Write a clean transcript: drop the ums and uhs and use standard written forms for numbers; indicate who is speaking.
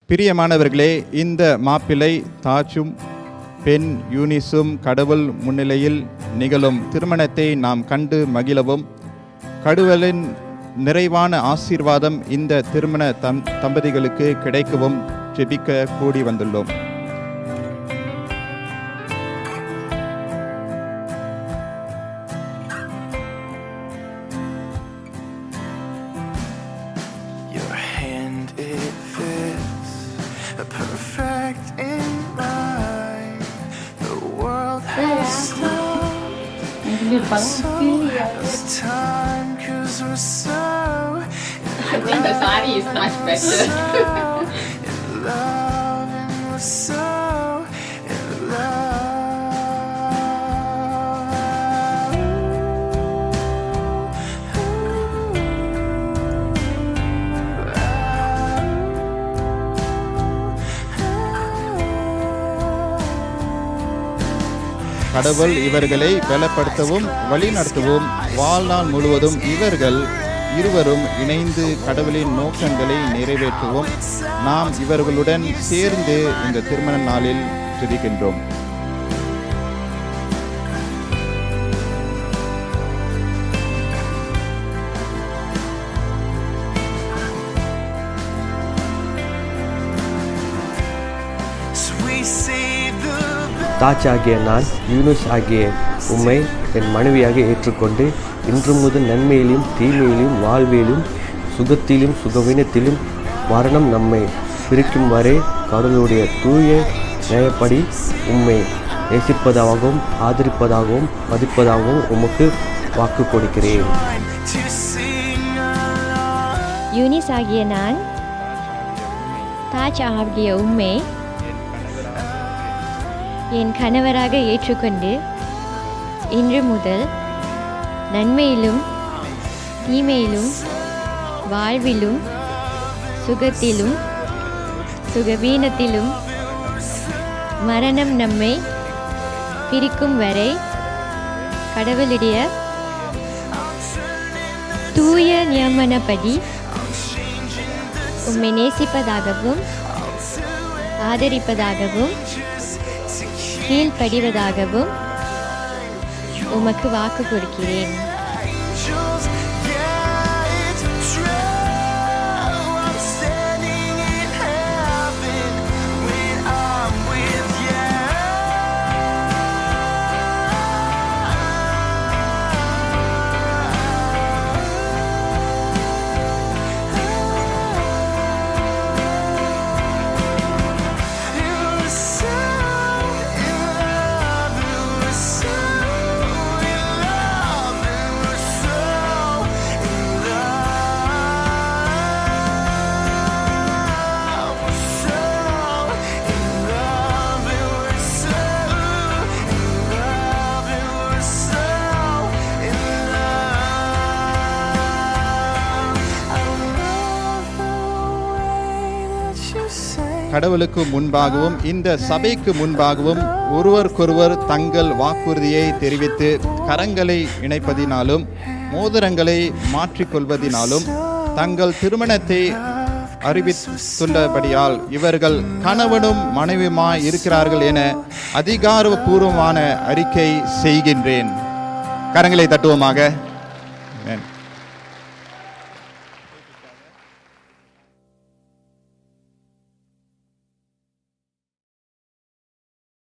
Speaker 1: பிரியமானவர்களே, இந்த மாப்பிள்ளை தாஜும் பெண் யூனிஸும் கடவுள் முன்னிலையில் நிகழும் திருமணத்தை நாம் கண்டு மகிழவும், கடவுளின் நிறைவான ஆசீர்வாதம் இந்த திருமண தம்பதிகளுக்கு கிடைக்கவும் ஜெபிக்க கூடி வந்துள்ளோம்.
Speaker 2: Perfect in mine. The world has so has time, 'cause we're so
Speaker 3: I think the sari is much better.
Speaker 2: in love, and we're so in love.
Speaker 1: கடவுள் இவர்களை பலப்படுத்தவும் வழிநடத்தவும் வாழ்நாள் முழுவதும் இவர்கள் இருவரும் இணைந்து கடவுளின் நோக்கங்களை நிறைவேற்றவும் நாம் இவர்களுடன் சேர்ந்து இந்த திருமண நாளில் ஜெபிக்கின்றோம்.
Speaker 4: தாஜ் ஆகிய நான் யூனுஸ் ஆகிய உம்மை என் மனைவியாக ஏற்றுக்கொண்டு இன்று முதல் நன்மையிலும் தீமையிலும் வாழ்விலும் சுகத்திலும் சுகவீனத்திலும் மரணம் நம்மை பிரிக்கும் வரை கடவுளுடைய தூய நியாயப்படி உம்மை நேசிப்பதாகவும் ஆதரிப்பதாகவும் மதிப்பதாகவும் உமக்கு வாக்கு கொடுக்கிறேன்.
Speaker 5: யூனிஸ் ஆகிய நான் தாஜ் ஆகிய உம்மை என் கணவராக ஏற்றுக்கொண்டு இன்று முதல் நன்மையிலும் தீமையிலும் வாழ்விலும் சுகத்திலும் சுகவீனத்திலும் மரணம் நம்மை பிரிக்கும் வரை கடவுளுடைய தூய நியமனப்படி உம்மை நேசிப்பதாகவும் ஆதரிப்பதாகவும் கீழ்ப்படிவதாகவும் உமக்கு வாக்கு கொடுக்கிறேன்.
Speaker 1: கடவுளுக்கு முன்பாகவும் இந்த சபைக்கு முன்பாகவும் ஒருவருக்கொருவர் தங்கள் வாக்குறுதியை தெரிவித்து கரங்களை இணைப்பதினாலும் மோதிரங்களை மாற்றிக்கொள்வதினாலும் தங்கள் திருமணத்தை அறிவித்துள்ளபடியால் இவர்கள் கணவனும் மனைவியுமாய் இருக்கிறார்கள் என அதிகாரப்பூர்வமான அறிக்கை செய்கின்றேன். கரங்களை தட்டுவோமாக.